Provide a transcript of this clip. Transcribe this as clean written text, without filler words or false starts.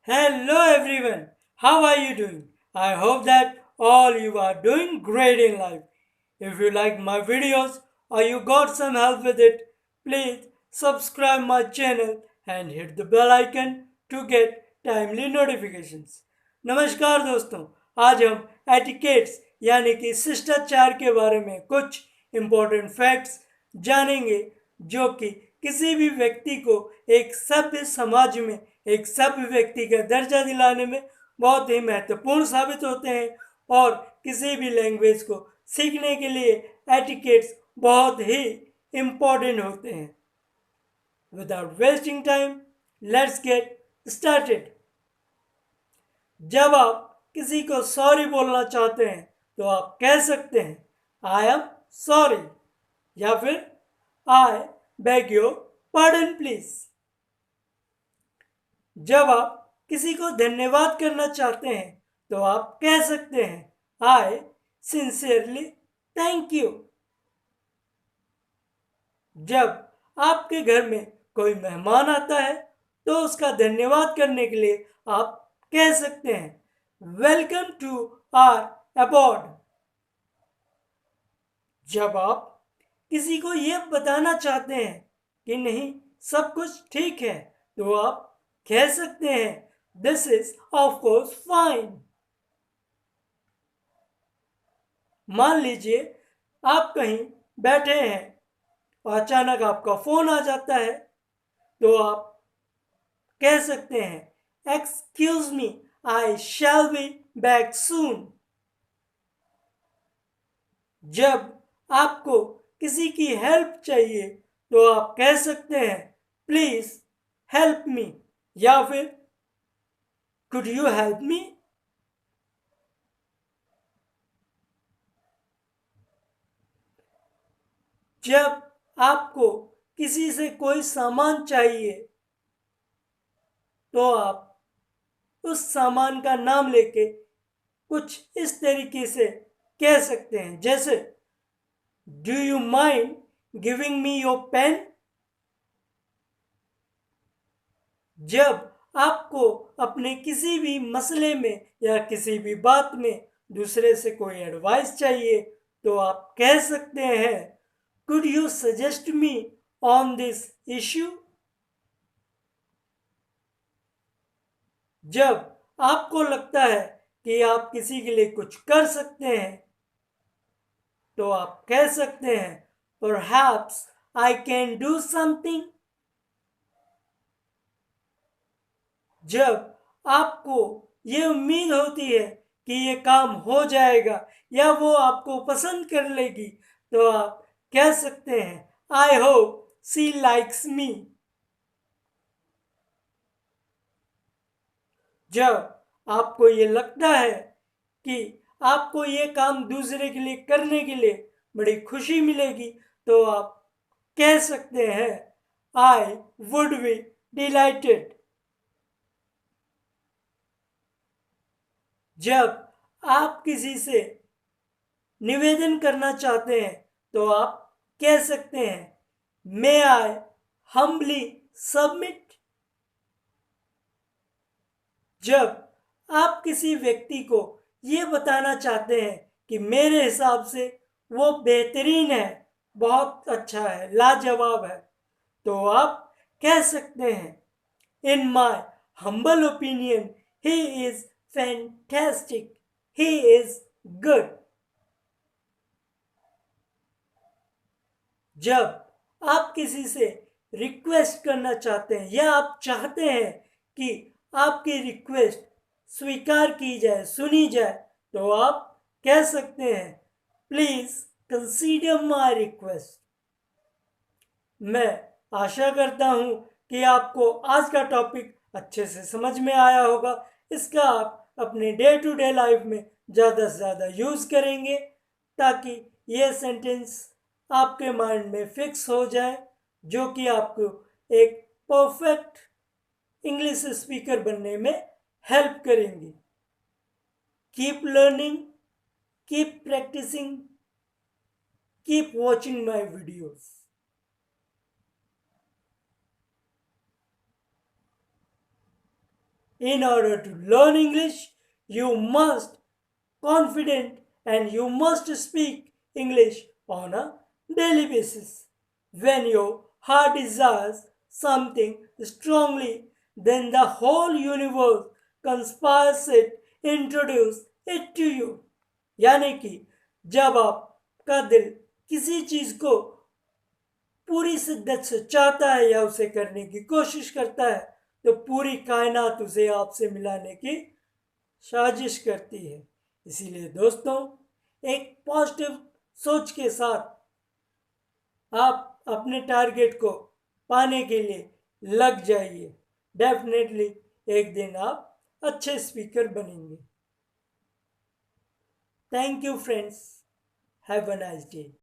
Hello everyone, how are you doing? I hope that all you are doing great in life. If you like my videos or you got some help with it, please subscribe my channel and hit the bell icon to get timely notifications. नमस्कार दोस्तों, आज हम etiquettes यानी कि शिष्टाचार के बारे में कुछ इम्पोर्टेंट फैक्ट्स जानेंगे जो कि किसी भी व्यक्ति को एक सभ्य समाज में एक सभ्य व्यक्ति का दर्जा दिलाने में बहुत ही महत्वपूर्ण साबित होते हैं और किसी भी लैंग्वेज को सीखने के लिए एटिकेट्स बहुत ही इम्पोर्टेंट होते हैं. Without wasting time, let's get started. जब आप किसी को सॉरी बोलना चाहते हैं तो आप कह सकते हैं आई एम सॉरी या फिर I beg your pardon please. जब आप किसी को धन्यवाद करना चाहते हैं तो आप कह सकते हैं आई सिंसियरली थैंक यू. जब आपके घर में कोई मेहमान आता है तो उसका धन्यवाद करने के लिए आप कह सकते हैं वेलकम टू आवर अबॉर्ड. जब आप किसी को यह बताना चाहते हैं कि नहीं सब कुछ ठीक है तो आप कह सकते हैं this is of course fine. मान लीजिए आप कहीं बैठे हैं और अचानक आपका फोन आ जाता है तो आप कह सकते हैं excuse me I shall be back soon. जब आपको किसी की हेल्प चाहिए तो आप कह सकते हैं प्लीज हेल्प मी या फिर कुड यू हेल्प मी. जब आपको किसी से कोई सामान चाहिए तो आप उस सामान का नाम लेके कुछ इस तरीके से कह सकते हैं जैसे do you mind giving me your pen. जब आपको अपने किसी भी मसले में या किसी भी बात में दूसरे से कोई एडवाइस चाहिए तो आप कह सकते हैं could you suggest me on this issue. जब आपको लगता है कि आप किसी के लिए कुछ कर सकते हैं तो आप कह सकते हैं perhaps I can do something. जब आपको ये उम्मीद होती है कि ये काम हो जाएगा या वो आपको पसंद कर लेगी तो आप कह सकते हैं I hope she likes me. जब आपको ये लगता है कि आपको ये काम दूसरे के लिए करने के लिए बड़ी खुशी मिलेगी तो आप कह सकते हैं आई वुड बी डिलाइटेड. जब आप किसी से निवेदन करना चाहते हैं तो आप कह सकते हैं मे आई हम्बली सबमिट. जब आप किसी व्यक्ति को ये बताना चाहते हैं कि मेरे हिसाब से वो बेहतरीन है, बहुत अच्छा है, लाजवाब है तो आप कह सकते हैं in my humble opinion he is fantastic, he is good. जब आप किसी से रिक्वेस्ट करना चाहते हैं या आप चाहते हैं कि आपकी रिक्वेस्ट स्वीकार की जाए, सुनी जाए तो आप कह सकते हैं प्लीज कंसीडर माई रिक्वेस्ट. मैं आशा करता हूं कि आपको आज का टॉपिक अच्छे से समझ में आया होगा. इसका आप अपने डे टू डे लाइफ में ज़्यादा से ज़्यादा यूज़ करेंगे ताकि ये सेंटेंस आपके माइंड में फिक्स हो जाए जो कि आपको एक परफेक्ट इंग्लिश स्पीकर बनने में हेल्प करेंगी. Keep learning, keep practising, keep watching my videos. In order to learn English, you must confident and you must speak English on a daily basis. When your heart desires something strongly, then the whole universe conspires to introduce it to you. यानी कि जब आपका दिल किसी चीज को पूरी शिद्दत से चाहता है या उसे करने की कोशिश करता है तो पूरी कायनात उसे आपसे मिलाने की साजिश करती है। इसीलिए दोस्तों, एक पॉजिटिव सोच के साथ आप अपने टारगेट को पाने के लिए लग जाइए। डेफिनेटली एक दिन आप अच्छे स्पीकर बनेंगे। Thank you friends, have a nice day.